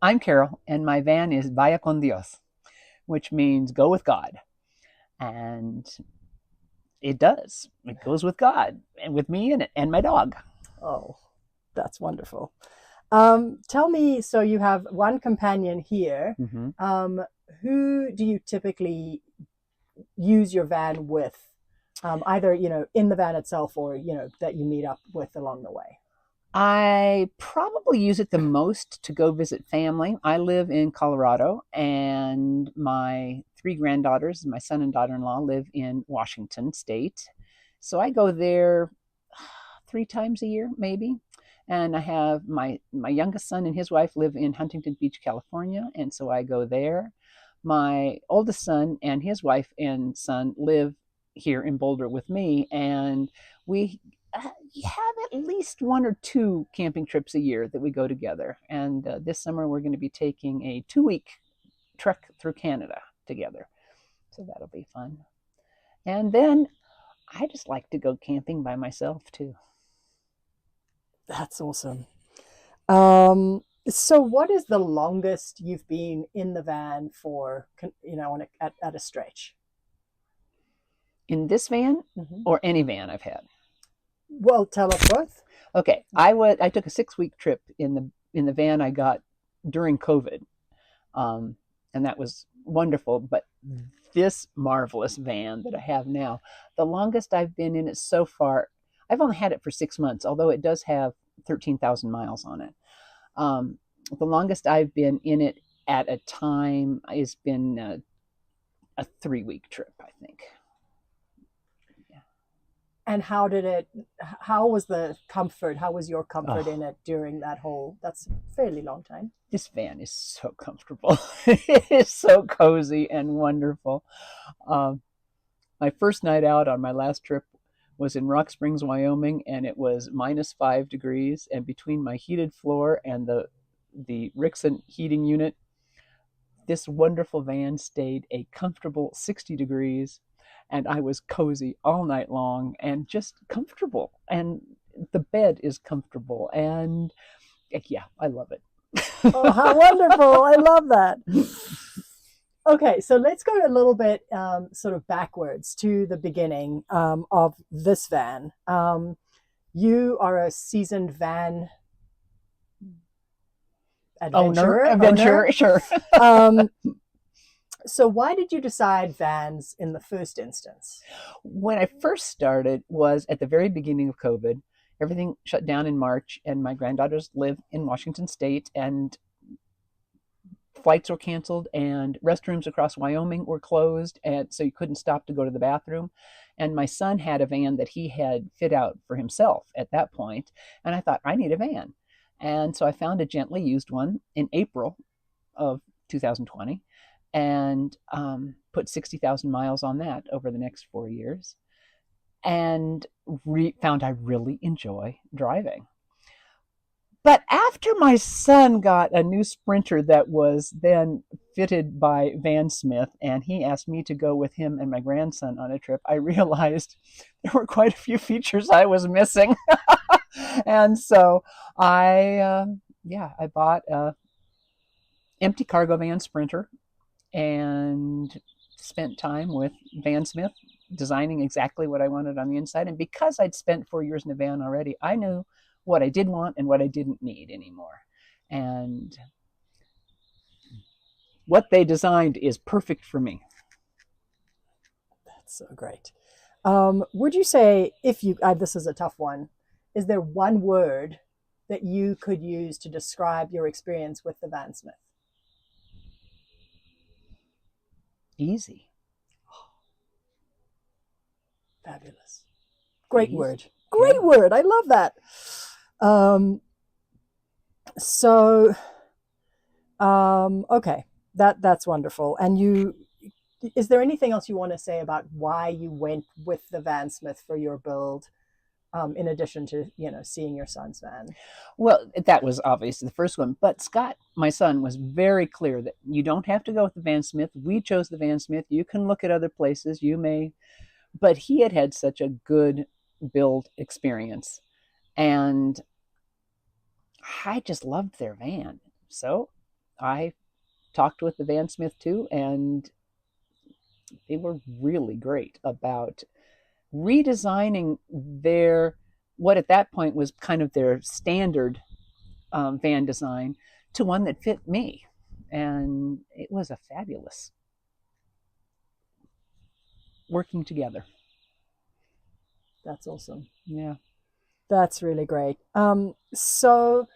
I'm Carol, and my van is Vaya Con Dios, which means go with God. And it does. It goes with God and with me and my dog. Oh, that's wonderful. Tell me, so you have one companion here. Mm-hmm. Um, who do you typically use your van with? Either, in the van itself or, that you meet up with along the way. I probably use it the most to go visit family. I live in Colorado, and my three granddaughters, my son and daughter in law, live in Washington State. So I go there 3 times a year, maybe. And I have my youngest son and his wife live in Huntington Beach, California, and so I go there. My oldest son and his wife and son live here in Boulder with me, and we have at least 1 or 2 camping trips a year that we go together. And this summer we're going to be taking a 2-week trek through Canada together, so that'll be fun. And then I just like to go camping by myself too. That's awesome. So what is the longest you've been in the van for, at a stretch? In this van Hmm. or any van I've had? Well, tell us both. Okay, I took a 6-week trip in the van I got during COVID, um, and that was wonderful. But this marvelous van that I have now, the longest I've been in it so far, I've only had it for 6 months, although it does have 13,000 miles on it. Um, the longest I've been in it at a time has been a 3-week trip, I think. Yeah. And how was the comfort? How was your comfort in Oh, it during that's a fairly long time. this van is so comfortable. It is so cozy and wonderful. Um, my first night out on my last trip was in Rock Springs, Wyoming, and it was -5 degrees. And between my heated floor and the Rixon heating unit, this wonderful van stayed a comfortable 60 degrees, and I was cozy all night long and just comfortable. And the bed is comfortable, and yeah, I love it. Oh, how wonderful. I love that. Okay, so let's go a little bit sort of backwards to the beginning of this van. You are a seasoned van owner. Adventurer, sure. Um, so why did you decide vans in the first instance? When I first started was at the very beginning of COVID. Everything shut down in March, and my granddaughters live in Washington State, and flights were canceled, and restrooms across Wyoming were closed, and so you couldn't stop to go to the bathroom. And my son had a van that he had fit out for himself at that point, and I thought, I need a van. And so I found a gently used one in April of 2020, and put 60,000 miles on that over the next 4 years, and found I really enjoy driving. But after my son got a new Sprinter that was then fitted by Vansmith, and he asked me to go with him and my grandson on a trip, I realized there were quite a few features I was missing. And so I bought a empty cargo van Sprinter and spent time with Vansmith designing exactly what I wanted on the inside. And because I'd spent 4 years in a van already, I knew what I did want and what I didn't need anymore. And what they designed is perfect for me. That's so great. Would you say, if you, this is a tough one, is there one word that you could use to describe your experience with the Vansmith? Easy. Fabulous. Great Easy. word. Yeah. Great word. I love that. Um, so, okay, that's wonderful. And is there anything else you want to say about why you went with the Vansmith for your build, in addition to seeing your son's van? Well, that was obviously the first one. But Scott, my son, was very clear that you don't have to go with the Vansmith. We chose the Vansmith. You can look at other places. You may. But he had had such a good build experience, and I just loved their van. So I talked with the Vansmith too, and they were really great about redesigning their, what at that point was kind of their standard van design, to one that fit me. And it was a fabulous working together. That's awesome. Yeah. That's really great. So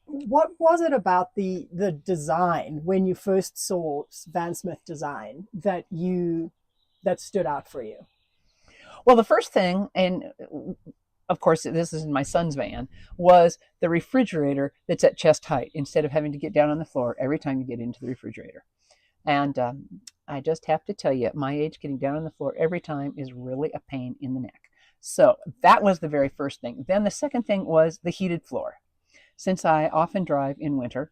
what was it about the design when you first saw Vansmith design that stood out for you? Well, the first thing, and of course, this is in my son's van, was the refrigerator that's at chest height instead of having to get down on the floor every time you get into the refrigerator. And I just have to tell you, at my age, getting down on the floor every time is really a pain in the neck. So that was the very first thing. Then the second thing was the heated floor. Since I often drive in winter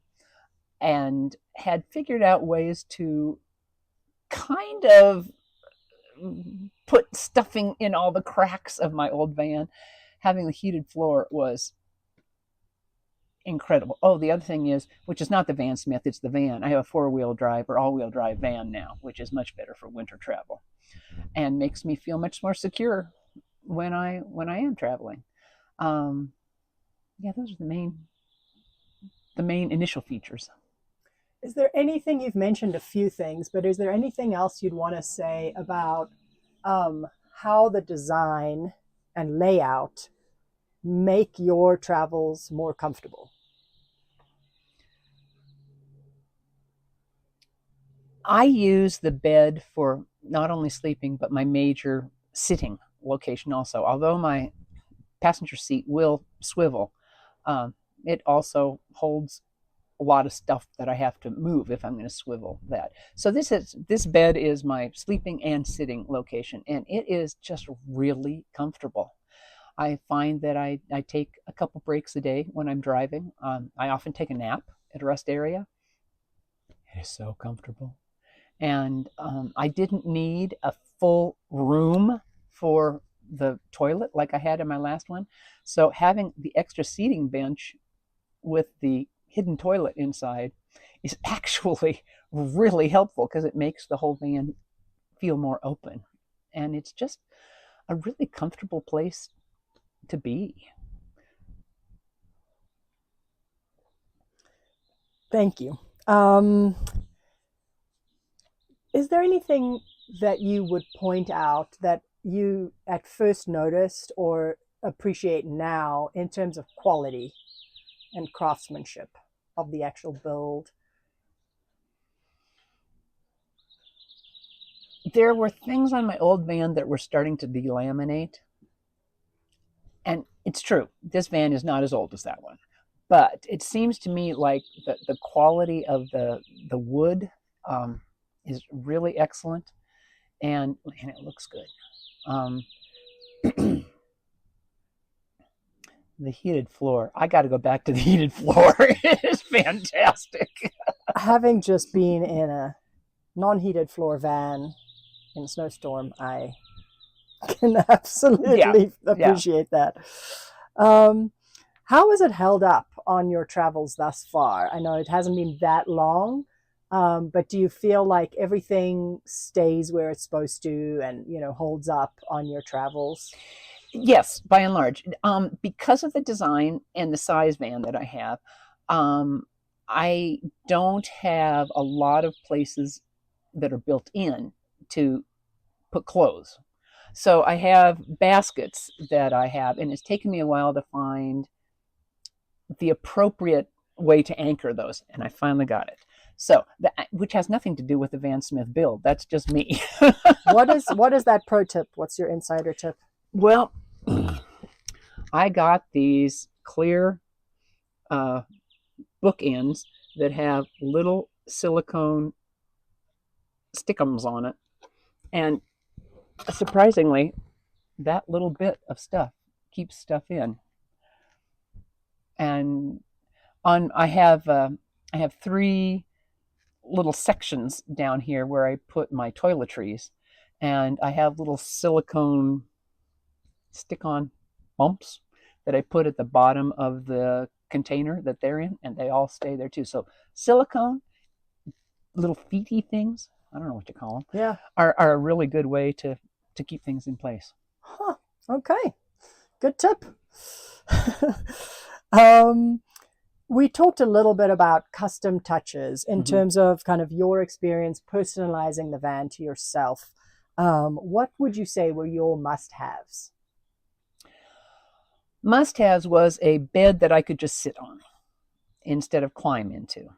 and had figured out ways to kind of put stuffing in all the cracks of my old van, having the heated floor was incredible. Oh, the other thing is, which is not the Vansmith, it's the van. I have a four-wheel drive or all-wheel drive van now, which is much better for winter travel and makes me feel much more secure when I am traveling. Um, yeah, those are the main initial features. Is there anything, you've mentioned a few things, but is there anything else you'd want to say about how the design and layout make your travels more comfortable? I use the bed for not only sleeping, but my major sitting location also. Although my passenger seat will swivel, um, it also holds a lot of stuff that I have to move if I'm going to swivel that. So this bed is my sleeping and sitting location, and it is just really comfortable. I find that I take a couple breaks a day when I'm driving. I often take a nap at a rest area. It is so comfortable. And I didn't need a full room for the toilet like I had in my last one. So having the extra seating bench with the hidden toilet inside is actually really helpful because it makes the whole van feel more open. And it's just a really comfortable place to be. Thank you. Is there anything that you would point out that you at first noticed or appreciate now in terms of quality and craftsmanship of the actual build? There were things on my old van that were starting to delaminate. And it's true, this van is not as old as that one. But it seems to me like the quality of the wood is really excellent, and it looks good. Um, the heated floor. I got to go back to the heated floor. It is fantastic. Having just been in a non-heated floor van in a snowstorm, I can Yeah, absolutely yeah. appreciate that. Um, how has it held up on your travels thus far? I know it hasn't been that long, but do you feel like everything stays where it's supposed to and holds up on your travels? Yes, by and large, because of the design and the size van that I have, um, I don't have a lot of places that are built in to put clothes. So I have baskets that I have, and it's taken me a while to find the appropriate way to anchor those, and I finally got it. So, which has nothing to do with the Vansmith build. That's just me. What is that pro tip? What's your insider tip? Well, I got these clear uh, bookends that have little silicone stickums on it, and surprisingly, that little bit of stuff keeps stuff in. And on I have three little sections down here where I put my toiletries, and I have little silicone stick-on bumps that I put at the bottom of the container that they're in, and they all stay there too. So silicone, little feety things, I don't know what you call them, Yeah. are a really good way to keep things in place. Huh. Okay. Good tip. um, we talked a little bit about custom touches in terms of kind of your experience personalizing the van to yourself. What would you say were your must-haves? Must-haves was a bed that I could just sit on instead of climb into.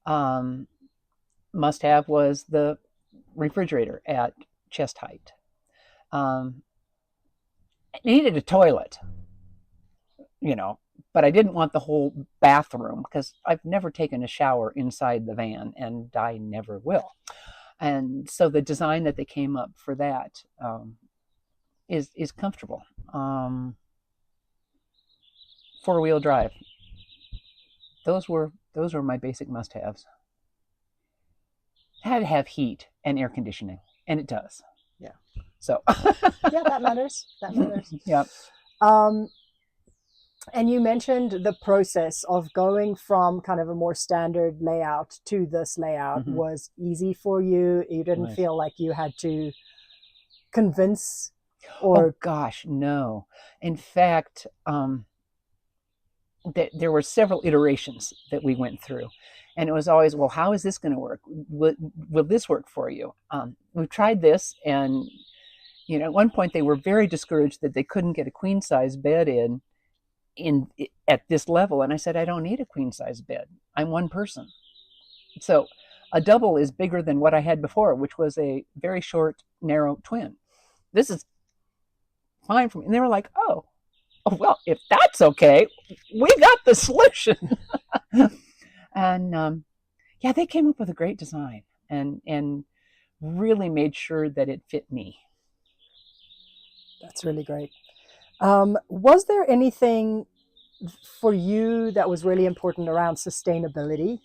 Um, Must-have was the refrigerator at chest height. It needed a toilet, you know, but I didn't want the whole bathroom because I've never taken a shower inside the van, and I never will. And so the design that they came up for that is comfortable. 4-wheel drive. Those were my basic must-haves. It had to have heat and air conditioning, and it does. Yeah. So Yeah, that matters. That matters. yeah. And you mentioned the process of going from kind of a more standard layout to this layout was easy for you. You didn't feel like you had to convince or... Oh gosh, no. In fact, there were several iterations that we went through, and it was always, well, how is this going to work? Will this work for you? We've tried this, and at one point they were very discouraged that they couldn't get a queen size bed in at this level, and I said, I don't need a queen size bed. I'm one person, so a double is bigger than what I had before, which was a very short, narrow twin. This is fine for me. And they were like, oh, well, if that's okay, we got the solution. And yeah, they came up with a great design and really made sure that it fit me. That's really great. Was there anything for you that was really important around sustainability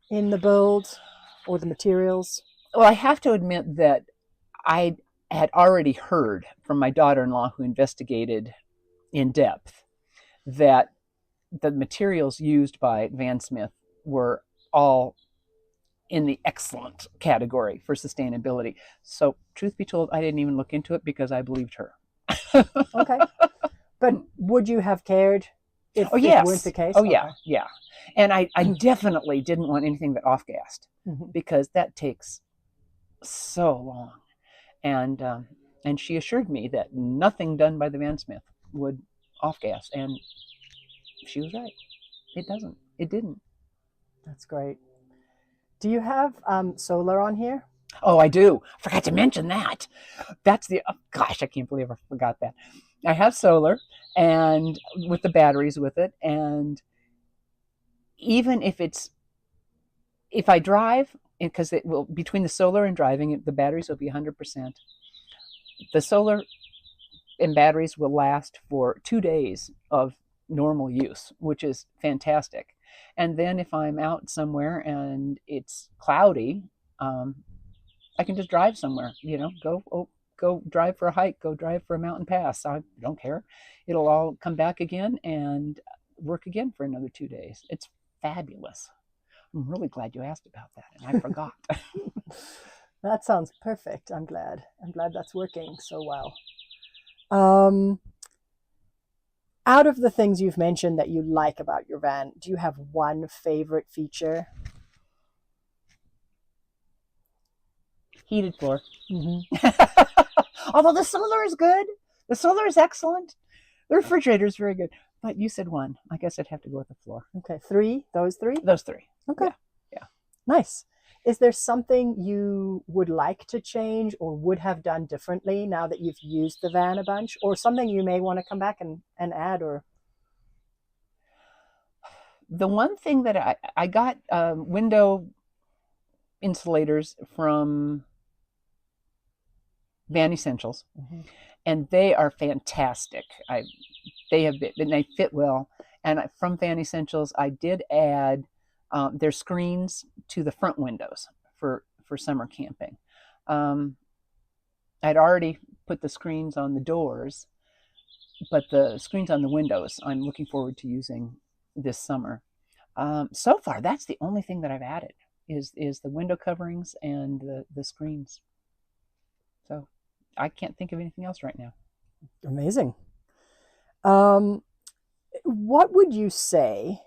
in the build or the materials? Well, I have to admit that I had already heard from my daughter-in-law, who investigated in depth, that the materials used by Vansmith were all in the excellent category for sustainability. So truth be told, I didn't even look into it because I believed her. Okay. But would you have cared if oh, yes. it weren't the case? Oh, yeah, yeah. And I definitely didn't want anything that off-gassed, because that takes so long. And she assured me that nothing done by the Vansmith would off-gas, and she was right. It doesn't. It didn't. That's great. Do you have solar on here? Oh, I do. I forgot to mention that. That's oh, gosh, I can't believe I forgot that. I have solar, and with the batteries with it, and even if I drive, because it will, between the solar and driving, the batteries will be 100%. The solar and batteries will last for 2 days of normal use, which is fantastic. And then if I'm out somewhere and it's cloudy, I can just drive somewhere, go drive for a hike, go drive for a mountain pass. I don't care. It'll all come back again and work again for another 2 days. It's fabulous. I'm really glad you asked about that, and I forgot. That sounds perfect. I'm glad that's working so well. Out of the things you've mentioned that you like about your van, do you have one favorite feature? Heated floor. Although the solar is good. The solar is excellent. The refrigerator is very good. But you said one. I guess I'd have to go with the floor. Okay, 3? Those 3? Those 3. Okay. Yeah. Nice. Is there something you would like to change or would have done differently now that you've used the van a bunch, or something you may want to come back and add? Or the one thing that I got window insulators from Van Essentials, and they are fantastic. They have been, and they fit well. And from Van Essentials, I did add their screens to the front windows for summer camping. I'd already put the screens on the doors, but the screens on the windows, I'm looking forward to using this summer. So far, that's the only thing that I've added is the window coverings and the screens. So I can't think of anything else right now. Amazing. Um, what would you say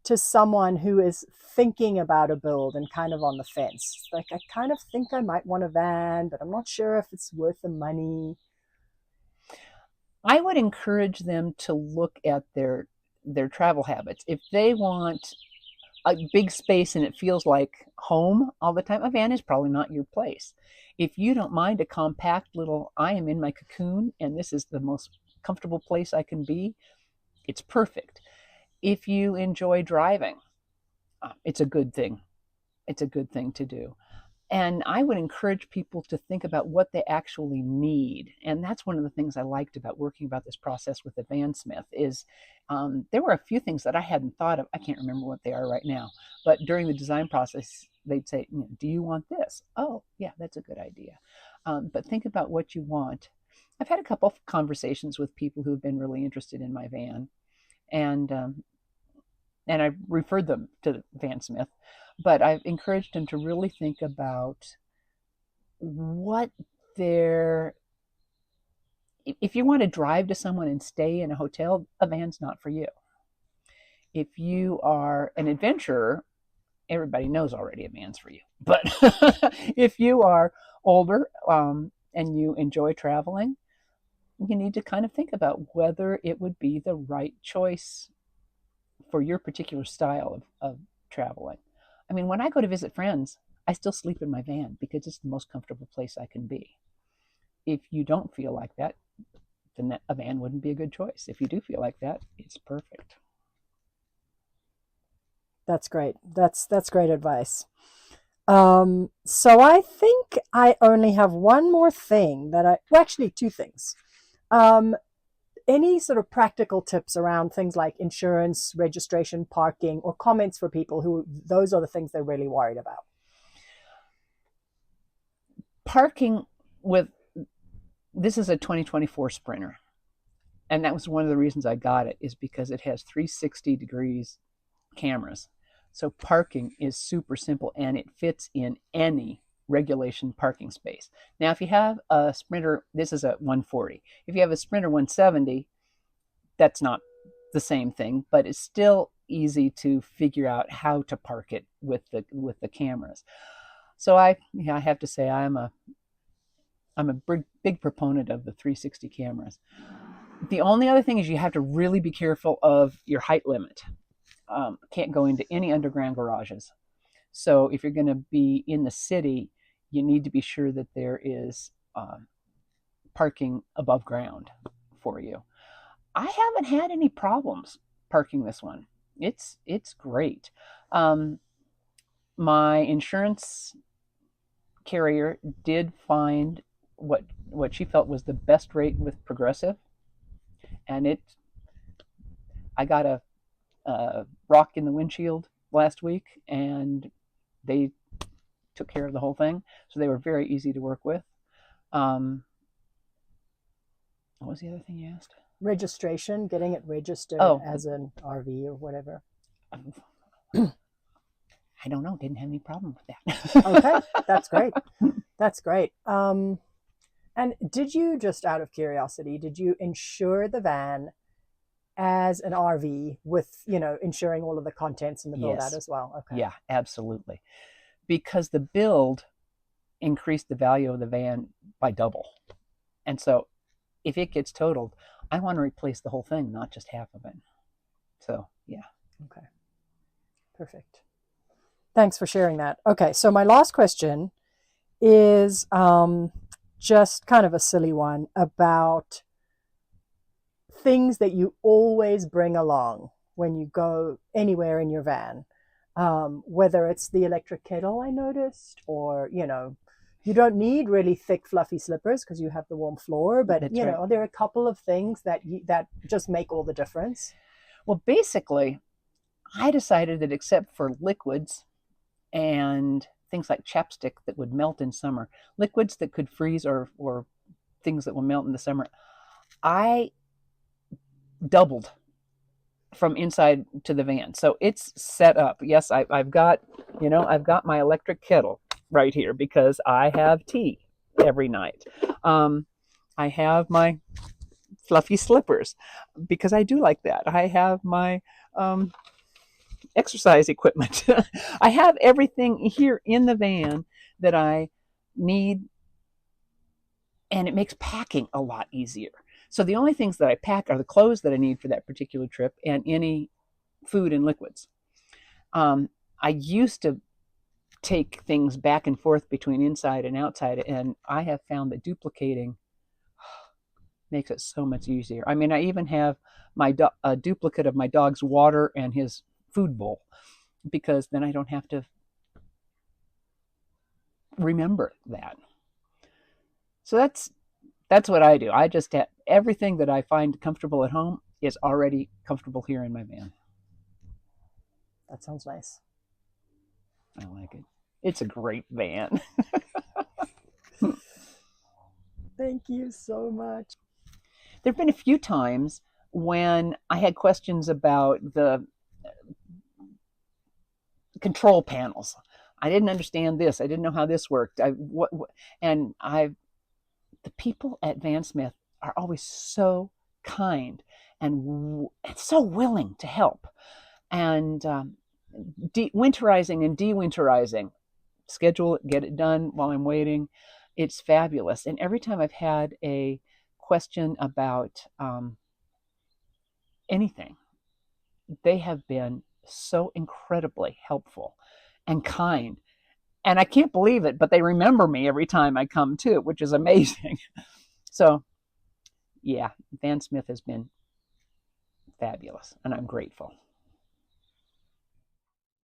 to someone who is thinking about a build and kind of on the fence? Like, I kind of think I might want a van, but I'm not sure if it's worth the money. I would encourage them to look at their travel habits. If they want a big space and it feels like home all the time, a van is probably not your place. If you don't mind a compact little, I am in my cocoon and this is the most comfortable place I can be, it's perfect. If you enjoy driving, it's a good thing. It's a good thing to do. And I would encourage people to think about what they actually need. And that's one of the things I liked about working about this process with the Vansmith is there were a few things that I hadn't thought of. I can't remember what they are right now. But during the design process, they'd say, do you want this? Oh, yeah, that's a good idea. But think about what you want. I've had a couple of conversations with people who've been really interested in my van. And and I referred them to Vansmith, but I've encouraged them to really think about what their if you want to drive to someone and stay in a hotel, a van's not for you. If you are an adventurer, everybody knows already a van's for you. But if you are older and you enjoy traveling, you need to kind of think about whether it would be the right choice for your particular style of traveling. I mean, when I go to visit friends, I still sleep in my van because it's the most comfortable place I can be. If you don't feel like that, then a van wouldn't be a good choice. If you do feel like that, it's perfect. That's great. That's great advice. So I think I only have one more thing well, actually two things. Um, any sort of practical tips around things like insurance, registration, parking, or comments for people who those are the things they're really worried about? Parking with this is a 2024 Sprinter. And that was one of the reasons I got it is because it has 360 degrees cameras. So parking is super simple and it fits in any regulation parking space. Now, if you have a Sprinter, this is a 140. If you have a Sprinter 170, that's not the same thing, but it's still easy to figure out how to park it with the cameras. So I have to say I'm a big proponent of the 360 cameras. The only other thing is you have to really be careful of your height limit. Can't go into any underground garages. So if you're going to be in the city, you need to be sure that there is parking above ground for you. I haven't had any problems parking this one. It's great. My insurance carrier did find what she felt was the best rate with Progressive, and I got a rock in the windshield last week, and they took care of the whole thing. So they were very easy to work with. What was the other thing you asked? Registration, getting it registered as an RV or whatever. I don't know. Didn't have any problem with that. Okay, that's great. That's great. And did you, just out of curiosity, did you insure the van as an RV with, insuring all of the contents and the build out as well? Okay. Yeah, absolutely. Because the build increased the value of the van by double. And so if it gets totaled, I want to replace the whole thing, not just half of it. So, yeah. Okay. Perfect. Thanks for sharing that. Okay, so my last question is just kind of a silly one about things that you always bring along when you go anywhere in your van. Whether it's the electric kettle I noticed, or, you don't need really thick, fluffy slippers because you have the warm floor, but, That's right. there are a couple of things that just make all the difference. Well, basically, I decided that except for liquids and things like chapstick that would melt in summer, liquids that could freeze or things that will melt in the summer, I doubled from inside to the van. So it's set up. Yes, I've got, I've got my electric kettle right here because I have tea every night. I have my fluffy slippers because I do like that. I have my um, exercise equipment. I have everything here in the van that I need, and it makes packing a lot easier. So the only things that I pack are the clothes that I need for that particular trip and any food and liquids. I used to take things back and forth between inside and outside, and I have found that duplicating makes it so much easier. I mean, I even have a duplicate of my dog's water and his food bowl because then I don't have to remember that. So that's what I do. I just have everything that I find comfortable at home is already comfortable here in my van. That sounds nice. I like it. It's a great van. Thank you so much. There have been a few times when I had questions about the control panels. I didn't understand this. I didn't know how this worked. And the people at Vansmith are always so kind and so willing to help. And winterizing and de-winterizing, schedule it, get it done while I'm waiting. It's fabulous. And every time I've had a question about anything, they have been so incredibly helpful and kind. And I can't believe it, but they remember me every time I come to it, which is amazing. So, yeah, Vansmith has been fabulous, and I'm grateful.